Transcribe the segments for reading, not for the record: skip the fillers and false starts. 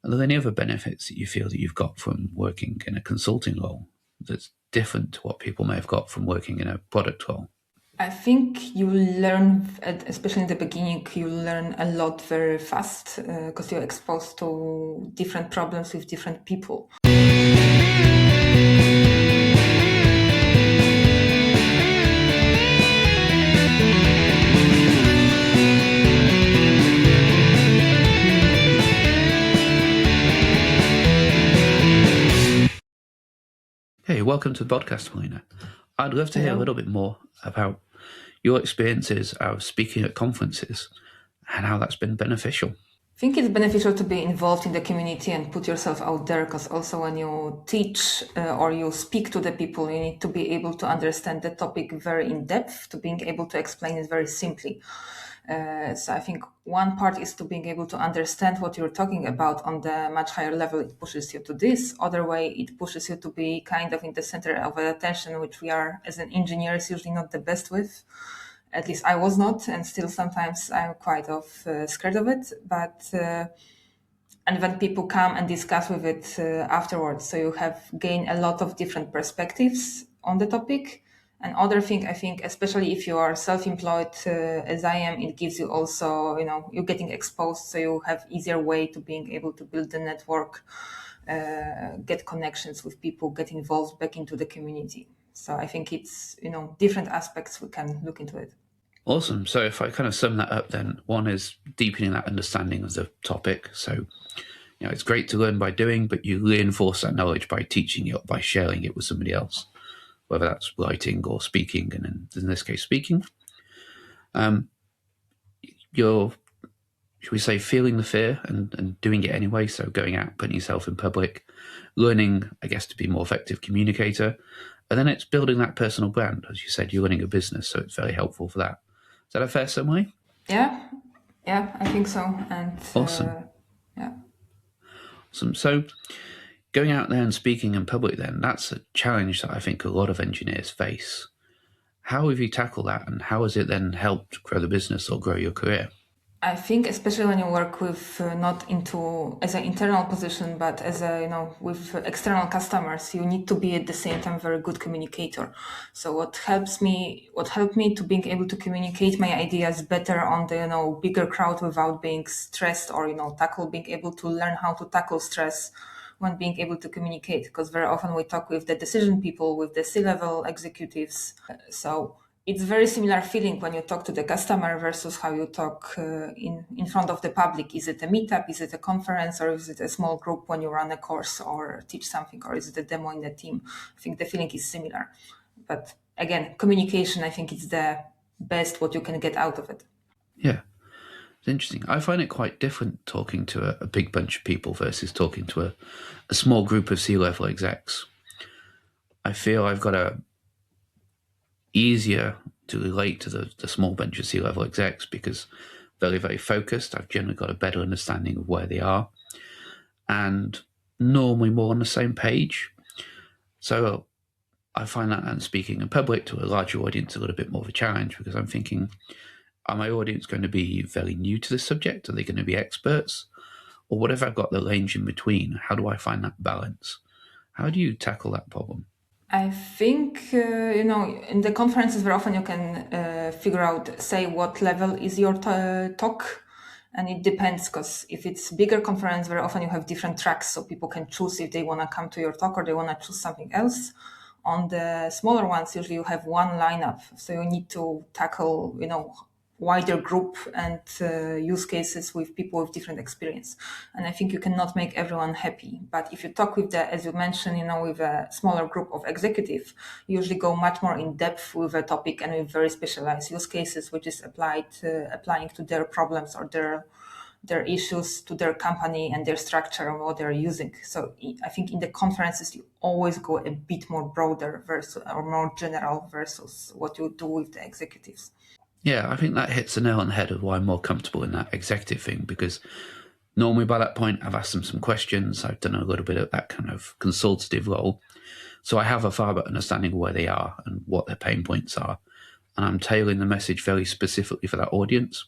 Are there any other benefits that you feel that you've got from working in a consulting role that's different to what people may have got from working in a product role? I think you learn, especially in the beginning, you learn a lot very fast because you're exposed to different problems with different people. Hey, welcome to the podcast, Paulina. I'd love to hear a Hello. little bit more about your experiences of speaking at conferences and how that's been beneficial. I think it's beneficial to be involved in the community and put yourself out there because also when you teach or you speak to the people, you need to be able to understand the topic very in depth, to being able to explain it very simply. So I think one part is to being able to understand what you're talking about on the much higher level. It pushes you to this. Other way, it pushes you to be kind of in the center of attention, which we are as an engineers usually not the best with. At least I was not, and still sometimes I'm quite scared of it. But and when people come and discuss with it afterwards, so you have gained a lot of different perspectives on the topic. And other thing, I think, especially if you are self-employed as I am, it gives you also, you're getting exposed, so you have easier way to being able to build the network, get connections with people, get involved back into the community. So I think it's, different aspects we can look into it. Awesome. So if I kind of sum that up, then one is deepening that understanding of the topic. So, it's great to learn by doing, but you reinforce that knowledge by teaching it, by sharing it with somebody else, whether that's writing or speaking, and in this case, speaking. You're, should we say, feeling the fear and doing it anyway. So going out, putting yourself in public, learning, I guess, to be a more effective communicator. And then it's building that personal brand. As you said, you're running a business, so it's very helpful for that. Is that a fair summary? Yeah, I think so. And Awesome. yeah. Awesome. So going out there and speaking in public, then, that's a challenge that I think a lot of engineers face. How have you tackled that, and how has it then helped grow the business or grow your career? I think especially when you work with not into as an internal position, but as a with external customers, you need to be at the same time very good communicator. So what helped me to being able to communicate my ideas better on the bigger crowd without being stressed, or being able to learn how to tackle stress when being able to communicate, because very often we talk with the decision people, with the C-level executives. So it's very similar feeling when you talk to the customer versus how you talk in front of the public. Is it a meetup? Is it a conference? Or is it a small group when you run a course or teach something? Or is it a demo in the team? I think the feeling is similar. But again, communication, I think it's the best what you can get out of it. Yeah. It's interesting. I find it quite different talking to a big bunch of people versus talking to a small group of C-level execs. I feel I've got a easier to relate to the small bunch of C-level execs because very, very focused. I've generally got a better understanding of where they are and normally more on the same page. So I find that and speaking in public to a larger audience a little bit more of a challenge, because I'm thinking, are my audience going to be very new to the subject? Are they going to be experts? Or what if I've got the range in between? How do I find that balance? How do you tackle that problem? I think, in the conferences, very often you can figure out, say, what level is your talk. And it depends, because if it's bigger conference, very often you have different tracks. So people can choose if they want to come to your talk or they want to choose something else. On the smaller ones, usually you have one lineup. So you need to tackle, wider group and use cases with people with different experience. And I think you cannot make everyone happy. But if you talk with as you mentioned, with a smaller group of executive, you usually go much more in depth with a topic and with very specialized use cases, which is applying to their problems or their issues, to their company and their structure and what they're using. So I think in the conferences, you always go a bit more broader versus or more general versus what you do with the executives. Yeah, I think that hits the nail on the head of why I'm more comfortable in that executive thing, because normally by that point I've asked them some questions, I've done a little bit of that kind of consultative role, so I have a far better understanding of where they are and what their pain points are, and I'm tailoring the message very specifically for that audience.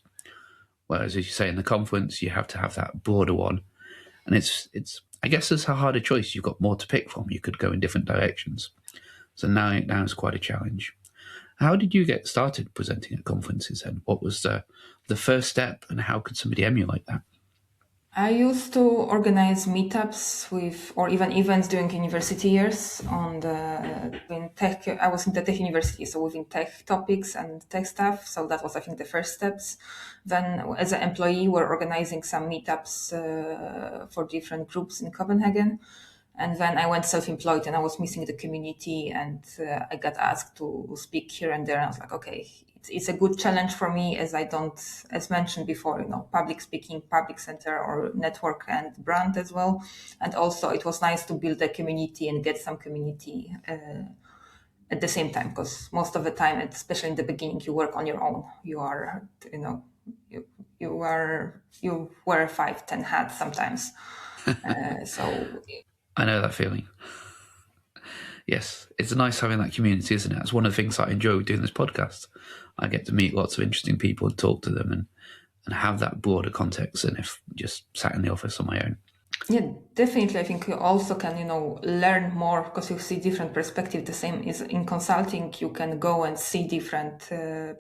Whereas, as you say, in the conference, you have to have that broader one, And it's I guess it's a harder choice. You've got more to pick from. You could go in different directions. So now it's quite a challenge. How did you get started presenting at conferences then? What was the first step, and how could somebody emulate that? I used to organize meetups with, or even events during university years on the in tech. I was in the tech university, so within tech topics and tech stuff. So that was, I think, the first steps. Then, as an employee, we're organizing some meetups for different groups in Copenhagen. And then I went self-employed, and I was missing the community, and I got asked to speak here and there. And I was like, okay, it's a good challenge for me, as I don't, as mentioned before, public speaking, public center or network and brand as well. And also it was nice to build a community and get some community at the same time, because most of the time, especially in the beginning, you work on your own. You are, you wear 5, 10 hats sometimes. So I know that feeling. Yes, it's nice having that community, isn't it? That's one of the things I enjoy with doing this podcast. I get to meet lots of interesting people and talk to them, and have that broader context than if just sat in the office on my own. yeah, definitely. I think you also can, learn more because you see different perspective. The same is in consulting. You can go and see different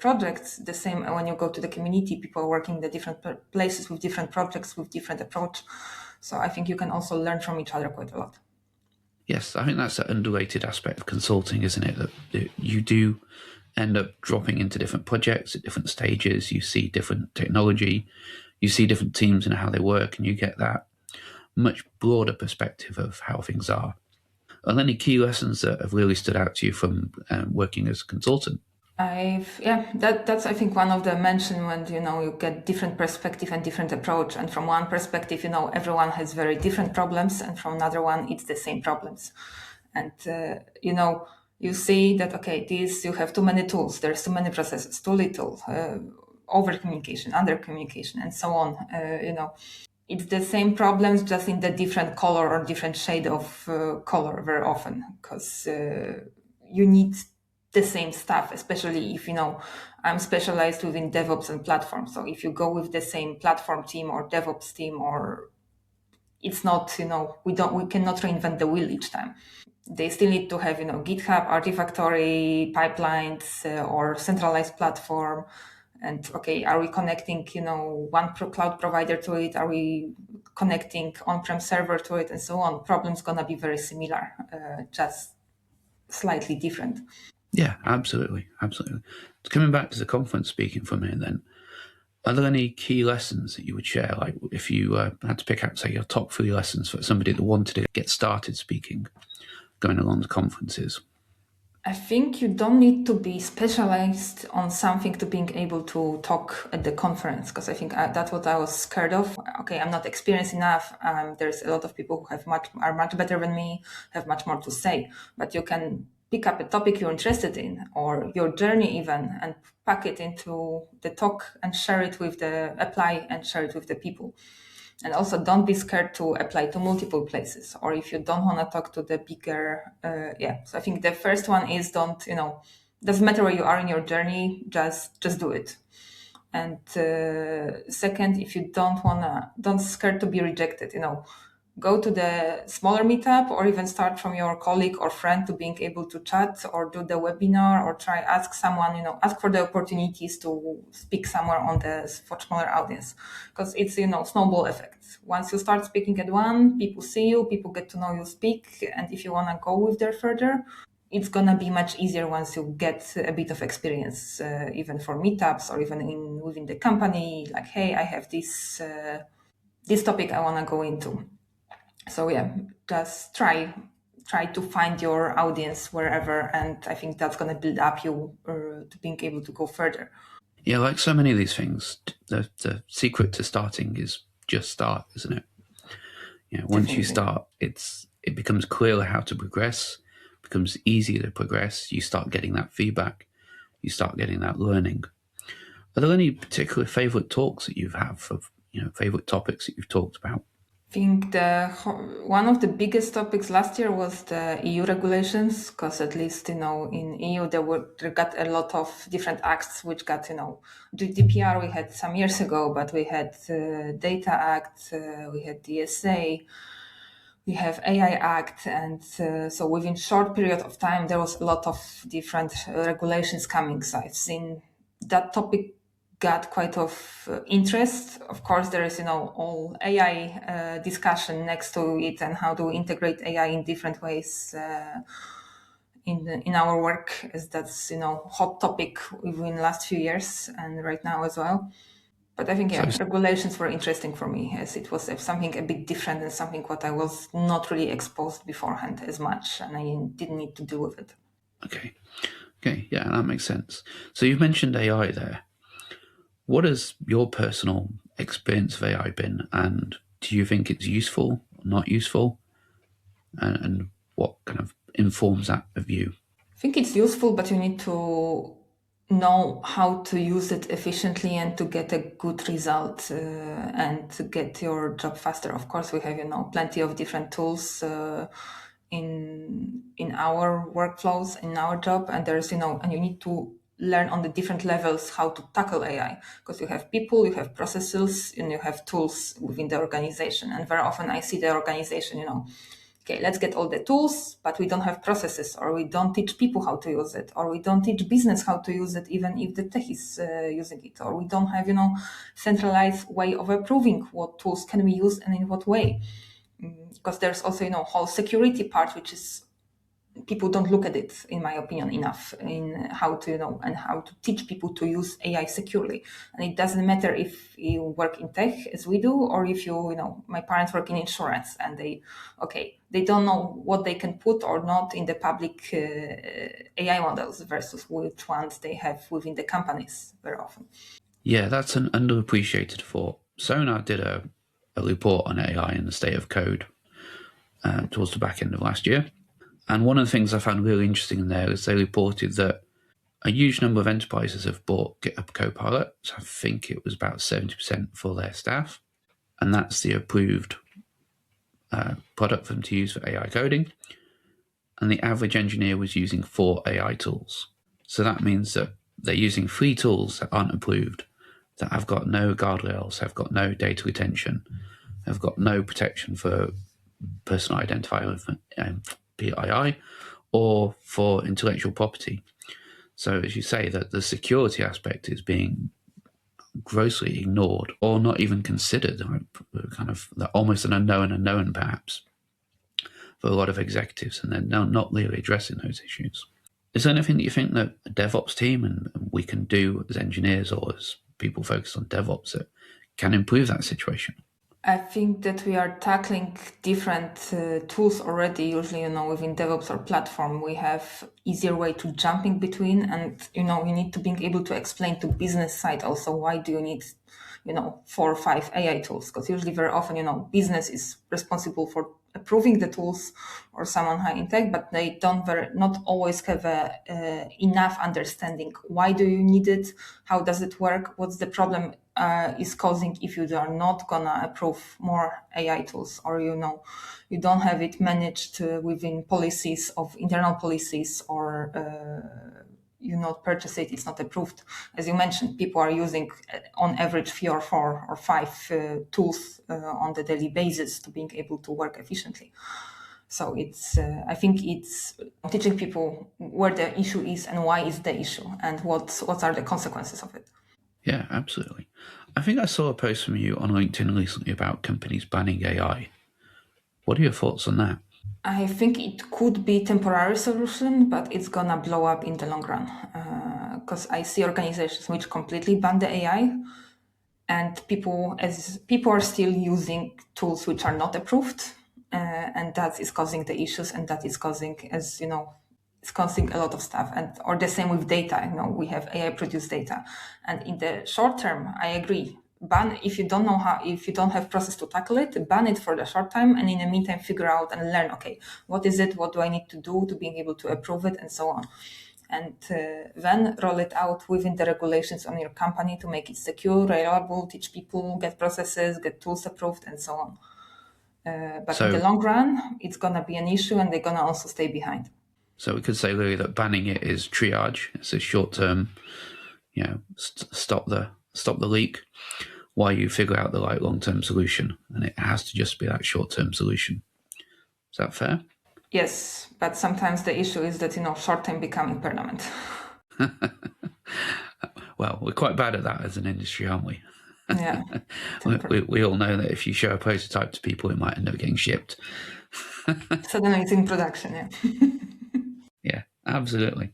projects. The same when you go to the community, people are working in the different places with different projects with different approach. So I think you can also learn from each other quite a lot. Yes, I think that's an underrated aspect of consulting, isn't it? That you do end up dropping into different projects at different stages. You see different technology, you see different teams and how they work, and you get that much broader perspective of how things are. Are there any key lessons that have really stood out to you from working as a consultant? That's I think one of the mention when you get different perspective and different approach, and from one perspective everyone has very different problems, and from another one it's the same problems, and you see that okay, this you have too many tools, there's too many processes, too little, over communication, under communication, and so on. It's the same problems, just in the different color or different shade of color very often, because you need the same stuff, especially if I'm specialized within DevOps and platform. So if you go with the same platform team or DevOps team, or it's not, we cannot reinvent the wheel each time. They still need to have, GitHub, Artifactory, pipelines, or centralized platform. And okay, are we connecting, one cloud provider to it? Are we connecting on-prem server to it, and so on? Problem's gonna be very similar, just slightly different. Yeah, absolutely, absolutely. Coming back to the conference speaking for a minute, then, are there any key lessons that you would share? Like, if you had to pick out, say, your top 3 lessons for somebody that wanted to get started speaking, going along to conferences? I think you don't need to be specialized on something to being able to talk at the conference, because I think that's what I was scared of. Okay, I'm not experienced enough. There's a lot of people who are much better than me, have much more to say. But you can pick up a topic you're interested in, or your journey even, and pack it into the talk and apply and share it with the people. And also, don't be scared to apply to multiple places. Or if you don't want to talk to the bigger, So I think the first one is doesn't matter where you are in your journey, just do it. And second, if you don't scared to be rejected. Go to the smaller meetup, or even start from your colleague or friend to being able to chat or do the webinar, or ask someone, ask for the opportunities to speak somewhere for smaller audience, because it's, snowball effect. Once you start speaking at one, people see you, people get to know you speak. And if you want to go with there further, it's gonna be much easier once you get a bit of experience, even for meetups or even within the company. Like, hey, I have this topic I want to go into. So yeah, just try to find your audience wherever, and I think that's going to build up you to being able to go further. Yeah, like so many of these things, the secret to starting is just start, isn't it? Once you start, it becomes clearer how to progress, becomes easier to progress. You start getting that feedback, you start getting that learning. Are there any particular favorite talks that you've had of favorite topics that you've talked about? Think one of the biggest topics last year was the EU regulations, because at least in EU there got a lot of different acts which got GDPR we had some years ago, but we had Data Act, we had DSA, we have AI Act, and so within short period of time there was a lot of different regulations coming. So I've seen that topic got quite of interest. Of course, there is all AI discussion next to it, and how do we integrate AI in different ways in our work, as that's hot topic within the last few years and right now as well. But I think, So, yeah, regulations were interesting for me, as it was something a bit different and something what I was not really exposed beforehand as much, and I didn't need to deal with it. okay. Okay, yeah, that makes sense. So you've mentioned AI there. What has your personal experience of AI been, and do you think it's useful or not useful? And what kind of informs that view? I think it's useful, but you need to know how to use it efficiently and to get a good result and to get your job faster. Of course, we have plenty of different tools in our workflows in our job, and there's and you need to learn on the different levels how to tackle AI, because you have people, you have processes, and you have tools within the organization. And very often I see the organization, okay, let's get all the tools, but we don't have processes, or we don't teach people how to use it, or we don't teach business how to use it, even if the tech is using it, or we don't have, centralized way of approving what tools can we use and in what way. Because there's also, whole security part, which is people don't look at it, in my opinion, enough in how to and how to teach people to use AI securely. And it doesn't matter if you work in tech as we do, or if my parents work in insurance, and they don't know what they can put or not in the public AI models versus which ones they have within the companies very often. Yeah, that's an underappreciated thought. Sonar did a report on AI and the state of code towards the back end of last year. And one of the things I found really interesting in there is they reported that a huge number of enterprises have bought GitHub Copilot. So I think it was about 70% for their staff. And that's the approved product for them to use for AI coding. And the average engineer was using 4 AI tools. So that means that they're using 3 tools that aren't approved, that have got no guardrails, have got no data retention, have got no protection for personal identifier, PII, or for intellectual property. So as you say, that the security aspect is being grossly ignored or not even considered, kind of almost an unknown perhaps for a lot of executives, and they're not really addressing those issues. Is there anything that you think that a DevOps team and we can do as engineers or as people focused on DevOps that can improve that situation? I think that we are tackling different tools already. Usually, within DevOps or platform, we have easier way to jump in between, and you need to be able to explain to business side also why do you need 4 or 5 AI tools, because usually very often business is responsible for approving the tools or someone high in tech, but they not always have enough understanding why do you need it, how does it work, what's the problem is causing if you are not gonna approve more AI tools, or you don't have it managed within policies of internal policies, or you not purchase it, it's not approved. As you mentioned, people are using on average 3 or 4 or 5 tools on the daily basis to being able to work efficiently. So I think it's teaching people where the issue is and why is the issue, and what are the consequences of it. Yeah, absolutely. I think I saw a post from you on LinkedIn recently about companies banning AI. What are your thoughts on that? I think it could be temporary solution, but it's gonna blow up in the long run. Because I see organizations which completely ban the AI, and people are still using tools which are not approved, and that is causing the issues, and that is causing, as it's causing a lot of stuff. And or the same with data. We have AI produced data, and in the short term, I agree. Ban if you don't know how, if you don't have process to tackle it, ban it for the short time, and in the meantime, figure out and learn. Okay, what is it? What do I need to do to being able to approve it, and so on. And then roll it out within the regulations on your company to make it secure, reliable, teach people, get processes, get tools approved, and so on. But in the long run, it's going to be an issue and they're going to also stay behind. So we could say really that banning it is triage. It's a short-term, stop the leak while you figure out the right long-term solution. And it has to just be that short-term solution. Is that fair? Yes, but sometimes the issue is that, short-term becoming permanent. Well, we're quite bad at that as an industry, aren't we? Yeah. we all know that if you show a prototype to people, it might end up getting shipped. Suddenly it's in production, yeah. Yeah, absolutely.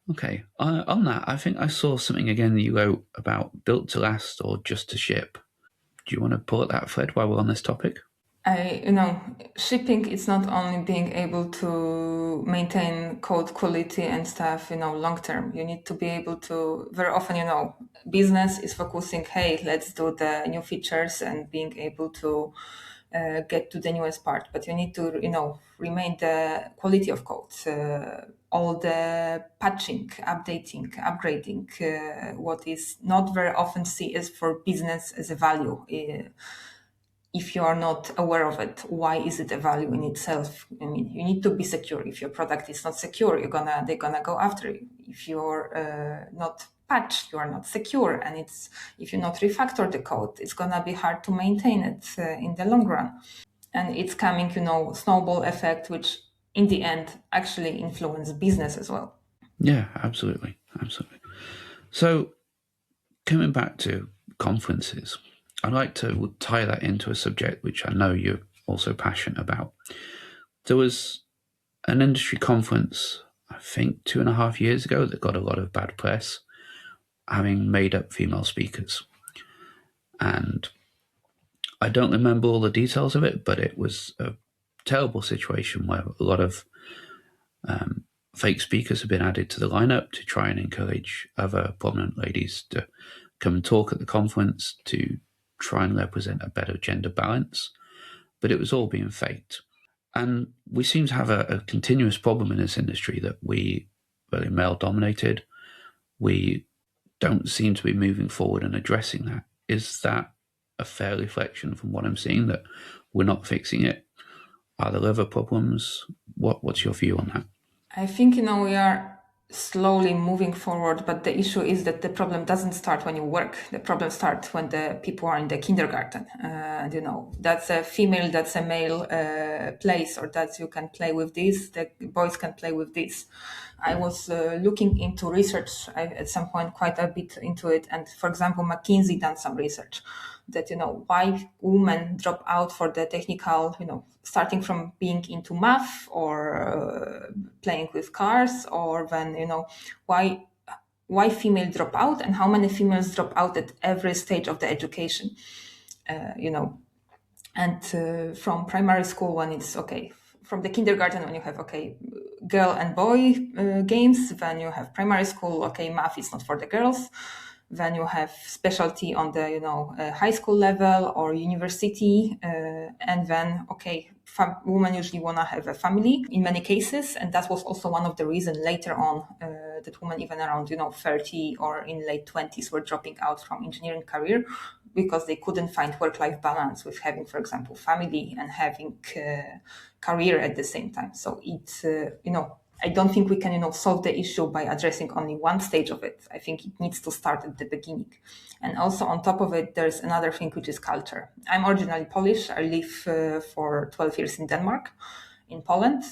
Okay, on that, I think I saw something again that you wrote about built to last or just to ship. Do you want to pull at that thread while we're on this topic? Shipping is not only being able to maintain code quality and stuff, long term. You need to be able to, very often, business is focusing, hey, let's do the new features and being able to get to the newest part. But you need to, remain the quality of code, all the patching, updating, upgrading, what is not very often seen as for business as a value. If you are not aware of it, why is it a value in itself? I mean, you need to be secure. If your product is not secure, they're gonna go after you. If you're not patched, you are not secure, and if you not refactor the code, it's gonna be hard to maintain it in the long run. And it's coming, snowball effect, which in the end actually influence business as well. Yeah, absolutely. So coming back to conferences, I'd like to tie that into a subject which I know you're also passionate about. There was an industry conference, I think 2.5 years ago, that got a lot of bad press, having made up female speakers. And I don't remember all the details of it, but it was a terrible situation where a lot of fake speakers have been added to the lineup to try and encourage other prominent ladies to come and talk at the conference to try and represent a better gender balance. But it was all being faked. And we seem to have a continuous problem in this industry that we, very male dominated, we don't seem to be moving forward and addressing that. Is that a fair reflection from what I'm seeing, that we're not fixing it? Are there other problems? What's your view on that? I think, we are slowly moving forward, but the issue is that the problem doesn't start when you work. The problem starts when the people are in the kindergarten. That's a female, that's a male place, or that you can play with this, the boys can play with this. I was looking into research at some point, quite a bit into it. And for example, McKinsey done some research that, why women drop out for the technical, starting from being into math or playing with cars, or then, why female drop out and how many females drop out at every stage of the education, and from primary school when it's okay, from the kindergarten when you have girl and boy games, then you have primary school, math is not for the girls, then you have specialty on the high school level or university, and then women usually want to have a family in many cases, and that was also one of the reasons later on that women even around 30 or in late 20s were dropping out from engineering career, because they couldn't find work-life balance with having, for example, family and having career at the same time. So it's I don't think we can, solve the issue by addressing only one stage of it. I think it needs to start at the beginning. And also on top of it, there's another thing, which is culture. I'm originally Polish. I live for 12 years in Denmark. In Poland,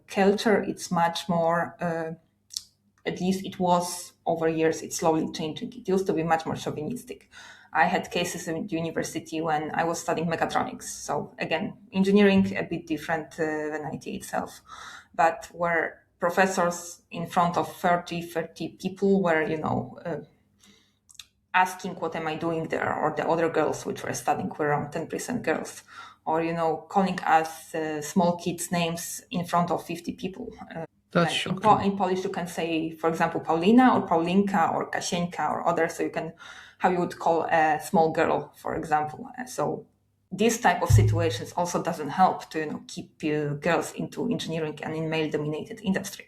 culture, it's much more, at least it was over years, it's slowly changing. It used to be much more chauvinistic. I had cases at university when I was studying mechatronics. So again, engineering, a bit different than IT itself, but where professors in front of 30 people were, asking what am I doing there, or the other girls which were studying were around 10% girls, or, calling us small kids names in front of 50 people. That's Like shocking. in Polish, you can say, for example, Paulina or Paulinka or Kasieńka or others. So how you would call a small girl, for example. So this type of situations also doesn't help to keep girls into engineering and in male-dominated industry.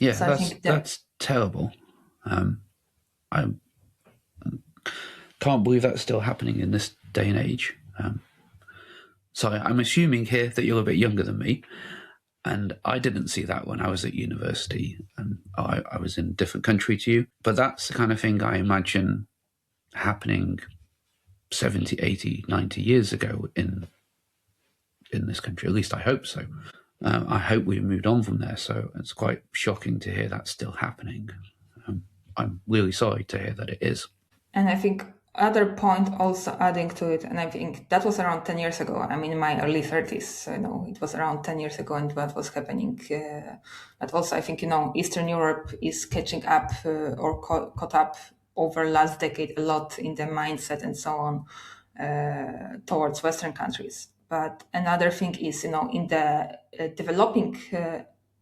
Yeah, So I think that's terrible. I can't believe that's still happening in this day and age. So I'm assuming here that you're a bit younger than me, and I didn't see that when I was at university, and I was in a different country to you. But that's the kind of thing I imagine happening 70, 80, 90 years ago in this country. At least I hope so. I hope we've moved on from there. So it's quite shocking to hear that's still happening. I'm really sorry to hear that it is. And I think other point also adding to it, and I think that was around 10 years ago. I'm in my early 30s, so, it was around 10 years ago and what was happening. But also I think, Eastern Europe is catching up or caught up over last decade a lot in the mindset and so on towards Western countries. But another thing is, in the developing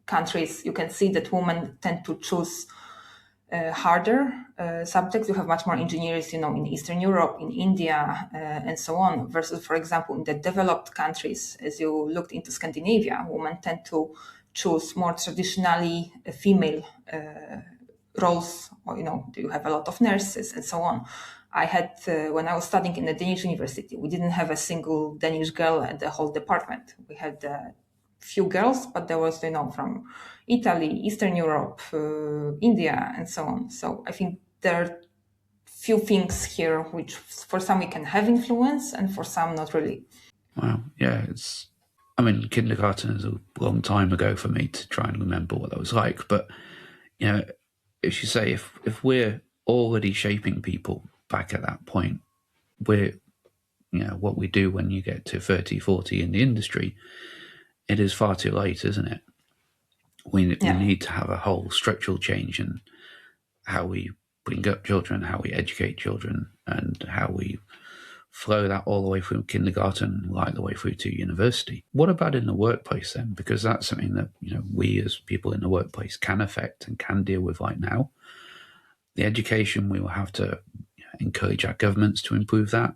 countries, you can see that women tend to choose harder subjects. You have much more engineers, in Eastern Europe, in India, and so on, versus, for example, in the developed countries, as you looked into Scandinavia, women tend to choose more traditionally female roles, or, you have a lot of nurses and so on. I had, when I was studying in the Danish university, we didn't have a single Danish girl at the whole department. We had few girls, but there was, from Italy, Eastern Europe, India, and so on. So I think there are few things here which for some we can have influence and for some not really. Wow. Yeah, kindergarten is a long time ago for me to try and remember what that was like. But, as you say, if we're already shaping people back at that point, we're, what we do when you get to 30, 40 in the industry, it is far too late, isn't it? We need to have a whole structural change in how we bring up children, how we educate children, and how we flow that all the way through kindergarten, right the way through to university. What about in the workplace then? Because that's something that, we as people in the workplace can affect and can deal with right now. The education, we will have to encourage our governments to improve that.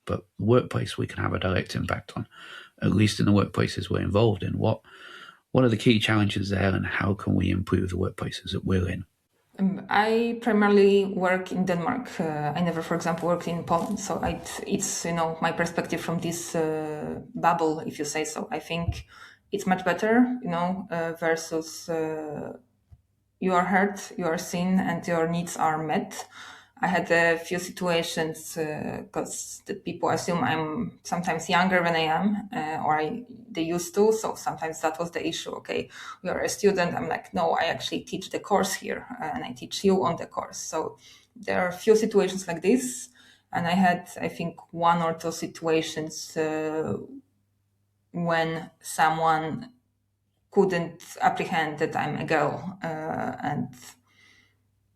But the workplace, we can have a direct impact on, at least in the workplaces we're involved in. What are the key challenges there, and how can we improve the workplaces that we're in? I primarily work in Denmark. I never, for example, worked in Poland. So it's, my perspective from this bubble, if you say so. I think it's much better, versus you are heard, you are seen, and your needs are met. I had a few situations because the people assume I'm sometimes younger than I am, they used to. So sometimes that was the issue. Okay, you are a student. I'm like, no, I actually teach the course here, and I teach you on the course. So there are a few situations like this, and I had, I think, one or two situations when someone couldn't apprehend that I'm a girl and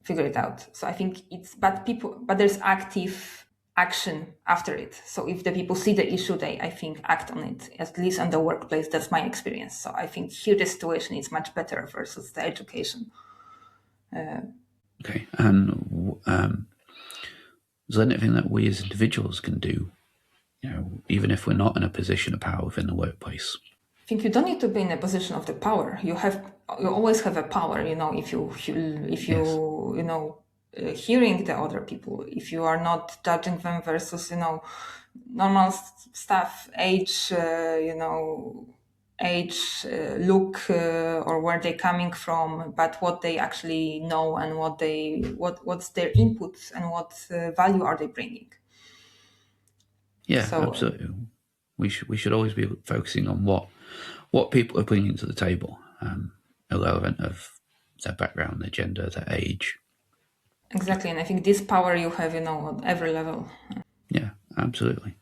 figure it out. So I think but there's active action after it. So if the people see the issue, they, I think, act on it, at least in the workplace. That's my experience. So I think here the situation is much better versus the education. Okay. And is there anything that we as individuals can do, even if we're not in a position of power within the workplace? I think you don't need to be in a position of the power. You always have a power, if you Yes. hearing the other people, if you are not judging them versus, normal stuff, age, look, or where they're coming from, but what they actually know and what's their input and what value are they bringing. Yeah, So, absolutely. We should always be focusing on what people are bringing to the table, irrelevant of their background, their gender, their age. exactly, and I think this power you have, on every level. Yeah, absolutely.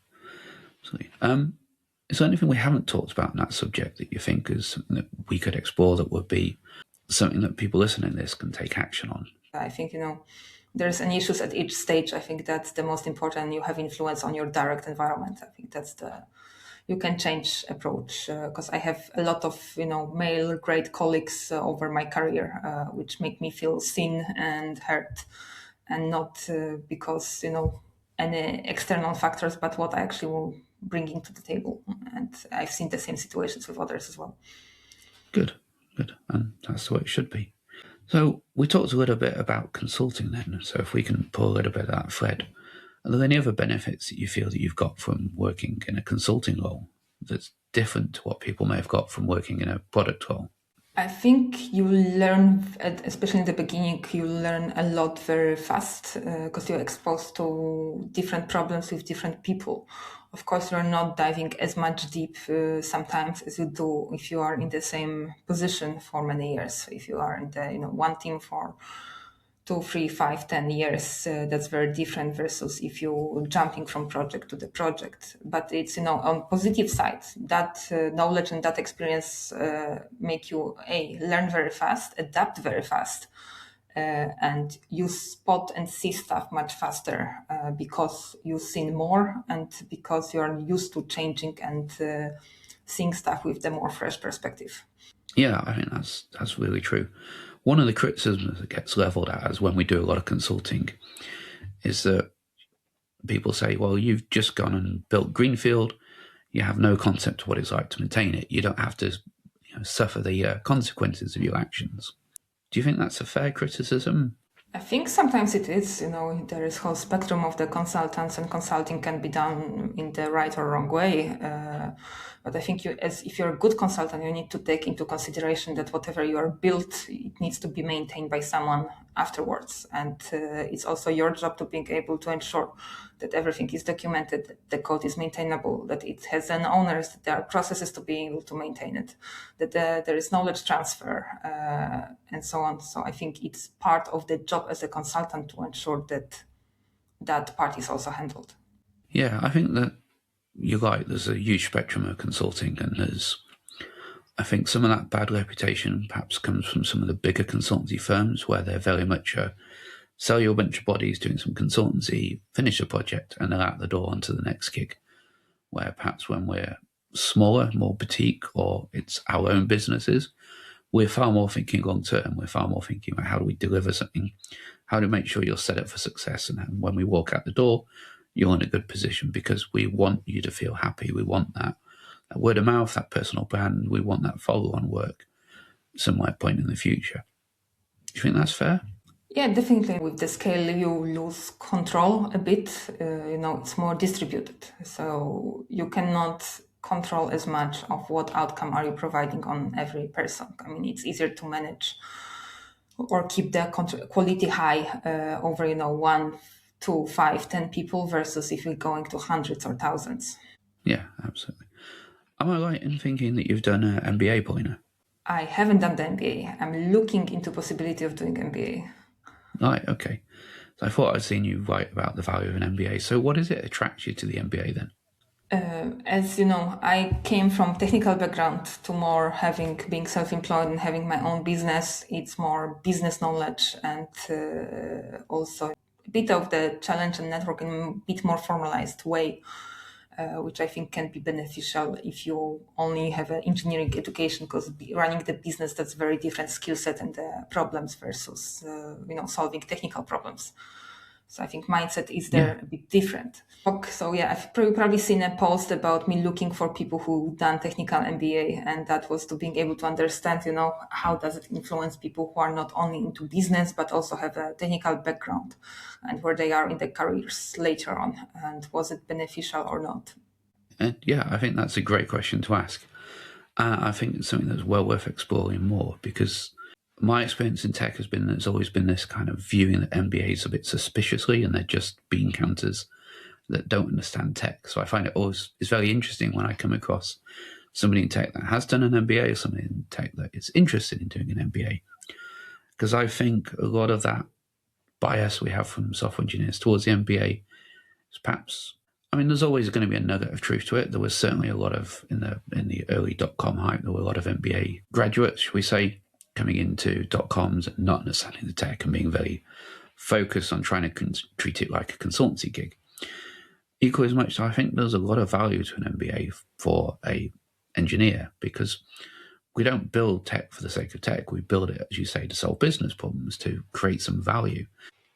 Is there anything we haven't talked about in that subject that you think is something that we could explore that would be something that people listening to this can take action on? I think, there's an issues at each stage. I think that's the most important. You have influence on your direct environment. I think you can change approach, because I have a lot of, male great colleagues over my career, which make me feel seen and heard, and not because, any external factors, but what I actually will bringing to the table. And I've seen the same situations with others as well. Good. And that's the way it should be. So we talked a little bit about consulting then. So if we can pull a little bit of that thread, are there any other benefits that you feel that you've got from working in a consulting role? that's different to what people may have got from working in a product role? I think you learn, especially in the beginning, you learn a lot very fast because you're exposed to different problems with different people. Of course, you're not diving as much deep sometimes as you do if you are in the same position for many years. If you are in the one team for 2, 3, 5, 10 years, that's very different versus if you jumping from project to the project. But it's on positive side that knowledge and that experience make you learn very fast, adapt very fast, and you spot and see stuff much faster because you've seen more and because you're used to changing and seeing stuff with the more fresh perspective. Yeah, I think that's really true. One of the criticisms that gets leveled at us when we do a lot of consulting is that people say, well, you've just gone and built Greenfield. You have no concept of what it's like to maintain it. You don't have to suffer the consequences of your actions. Do you think that's a fair criticism? I think sometimes it is, there is whole spectrum of the consultants and consulting can be done in the right or wrong way. But I think if you're a good consultant, you need to take into consideration that whatever you are built, it needs to be maintained by someone afterwards. And it's also your job to being able to ensure that everything is documented, that the code is maintainable, that it has an owner, that there are processes to be able to maintain it, that there is knowledge transfer, and so on. So I think it's part of the job as a consultant to ensure that that part is also handled. Yeah, I think that you're right. There's a huge spectrum of consulting, and I think some of that bad reputation perhaps comes from some of the bigger consultancy firms where they're very much sell you a bunch of bodies doing some consultancy, finish a project, and they're out the door onto the next gig. Where perhaps when we're smaller, more boutique, or it's our own businesses, we're far more thinking long term. We're far more thinking about how do we deliver something, how to make sure you're set up for success, and when we walk out the door, you're in a good position because we want you to feel happy. We want that word of mouth, that personal brand. We want that follow-on work some point in the future. Do you think that's fair? Yeah, definitely. With the scale, you lose control a bit. It's more distributed, so you cannot control as much of what outcome are you providing on every person. I mean, it's easier to manage or keep the quality high over 1, 2, 5, 10 people versus if you're going to hundreds or thousands. Yeah, absolutely. Am I right in thinking that you've done an MBA, Paulina? I haven't done the MBA. I'm looking into possibility of doing MBA. Right, okay. So I thought I'd seen you write about the value of an MBA. So what does it attract you to the MBA then? As you know, I came from technical background to more being self-employed and having my own business. It's more business knowledge and also a bit of the challenge and network in a bit more formalized way, which I think can be beneficial if you only have an engineering education, because running the business, that's very different skill set and problems versus solving technical problems. So I think mindset is there a bit different. So yeah, I've probably seen a post about me looking for people who done technical MBA, and that was to being able to understand, how does it influence people who are not only into business but also have a technical background, and where they are in their careers later on, and was it beneficial or not? And yeah, I think that's a great question to ask. I think it's something that's well worth exploring more because my experience in tech there's always been this kind of viewing that MBAs a bit suspiciously and they're just bean counters that don't understand tech. So I find it's very interesting when I come across somebody in tech that has done an MBA or somebody in tech that is interested in doing an MBA. Because I think a lot of that bias we have from software engineers towards the MBA is perhaps, there's always going to be a nugget of truth to it. There was certainly a lot of, in the early .com hype, there were a lot of MBA graduates, should we say, coming into .coms and not understanding the tech and being very focused on trying to treat it like a consultancy gig. Equally as much, I think there's a lot of value to an MBA for a engineer because we don't build tech for the sake of tech. We build it, as you say, to solve business problems, to create some value.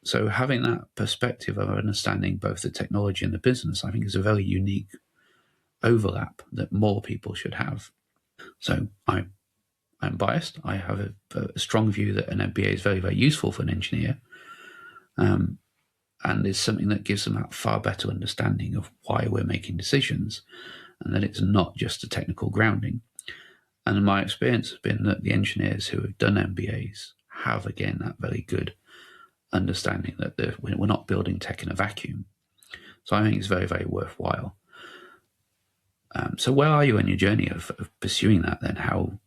So having that perspective of understanding both the technology and the business, I think is a very unique overlap that more people should have. So I'm biased. I have a strong view that an MBA is very, very useful for an engineer, and is something that gives them that far better understanding of why we're making decisions and that it's not just a technical grounding. And my experience has been that the engineers who have done MBAs have, again, that very good understanding that we're not building tech in a vacuum. So I think it's very, very worthwhile. So where are you in your journey of pursuing that then? How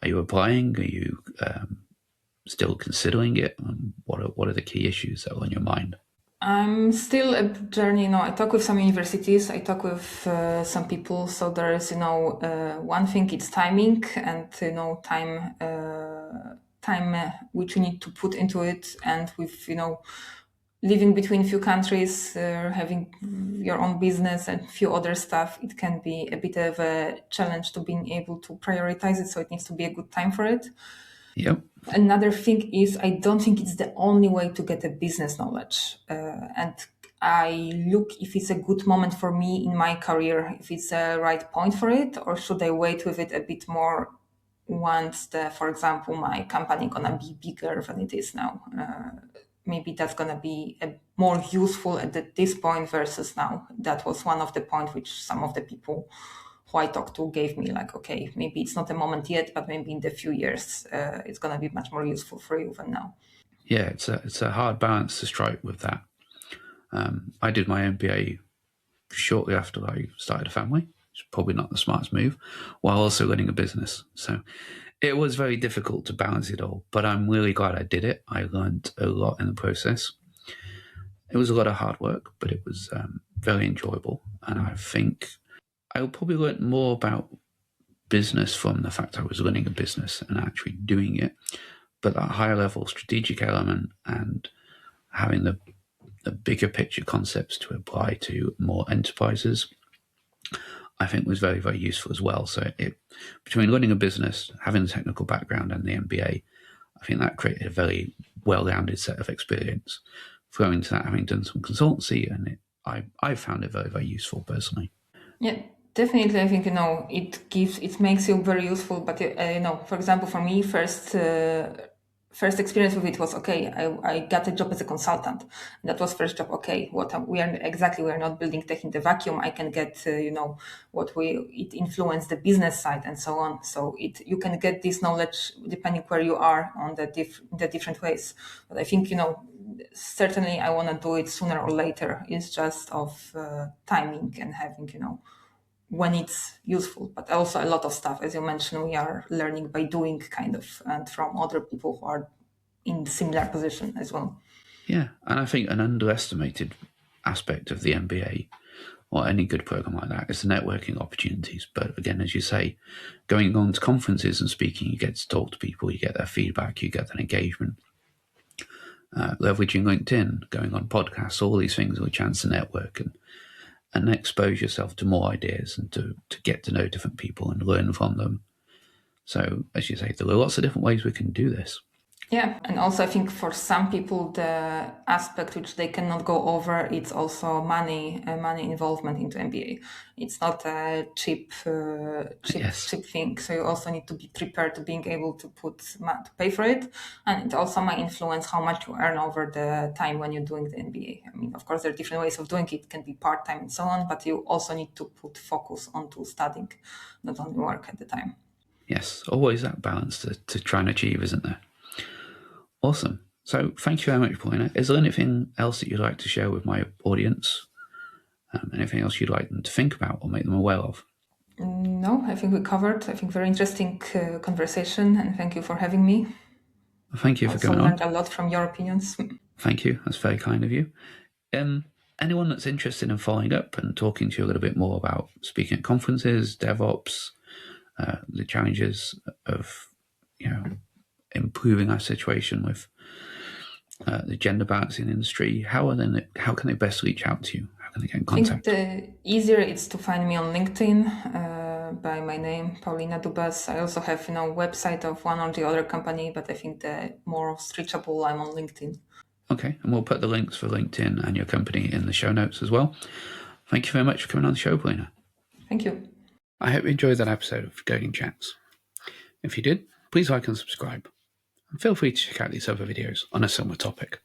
are you applying? Are you still considering it? What are the key issues that are on your mind? I'm still a journey. I talk with some universities, I talk with some people. So there is, one thing, it's timing and, time which you need to put into it. And with, living between few countries, having your own business and few other stuff, it can be a bit of a challenge to being able to prioritize it. So it needs to be a good time for it. Yep. Another thing is, I don't think it's the only way to get a business knowledge. And I look if it's a good moment for me in my career, if it's a right point for it, or should I wait with it a bit more once for example, my company gonna be bigger than it is now. Maybe that's gonna be more useful at this point versus now. That was one of the points which some of the people who I talked to gave me, like, okay, maybe it's not a moment yet, but maybe in the few years it's gonna be much more useful for you than now. Yeah, it's a hard balance to strike with that. I did my MBA shortly after I started a family. It's probably not the smartest move, while also running a business. So it was very difficult to balance it all, but I'm really glad I did it. I learned a lot in the process. It was a lot of hard work, but it was very enjoyable. And I think I probably learned more about business from the fact I was running a business and actually doing it. But that higher level strategic element and having the bigger picture concepts to apply to more enterprises, I think was very, very useful as well. So between running a business, having the technical background and the MBA, I think that created a very well-rounded set of experience. Throw into that, having done some consultancy, and I found it very, very useful personally. Yeah, definitely. I think it makes you very useful. But for example, for me, first experience with it was okay. I got a job as a consultant. That was first job. Okay, we're not building tech in the vacuum. I can get it influence the business side and so on. So you can get this knowledge depending where you are on the different ways. But I think certainly I want to do it sooner or later. It's just of timing and having when it's useful, but also a lot of stuff, as you mentioned, we are learning by doing, kind of, and from other people who are in similar position as well. Yeah, and I think an underestimated aspect of the MBA or any good program like that is the networking opportunities. But again, as you say, going on to conferences and speaking, you get to talk to people, you get their feedback, you get that engagement. Leveraging LinkedIn, going on podcasts, all these things are a chance to network and expose yourself to more ideas and to get to know different people and learn from them. So, as you say, there are lots of different ways we can do this. Yeah, and also I think for some people the aspect which they cannot go over, it's also money involvement into MBA. It's not a cheap thing. So you also need to be prepared to being able to pay for it, and it also might influence how much you earn over the time when you're doing the MBA. I mean, of course, there are different ways of doing it. It can be part time and so on, but you also need to put focus onto studying, not only work at the time. Yes, always that balance to try and achieve, isn't there? Awesome. So thank you very much, Paulina. Is there anything else that you'd like to share with my audience? Anything else you'd like them to think about or make them aware of? No, I think we covered. I think very interesting conversation, and thank you for having me. Thank you for coming on. I learned a lot from your opinions. Thank you. That's very kind of you. Anyone that's interested in following up and talking to you a little bit more about speaking at conferences, DevOps, the challenges of improving our situation with the gender balance in the industry, how can they best reach out to you? How can they get in contact? I think the easier it's to find me on LinkedIn by my name, Paulina Dubas. I also have website of one or the other company, but I think the more reachable, I'm on LinkedIn. Okay, and we'll put the links for LinkedIn and your company in the show notes as well. Thank you very much for coming on the show, Paulina. Thank you. I hope you enjoyed that episode of Coding Chats. If you did, please like and subscribe. And feel free to check out these other videos on a similar topic.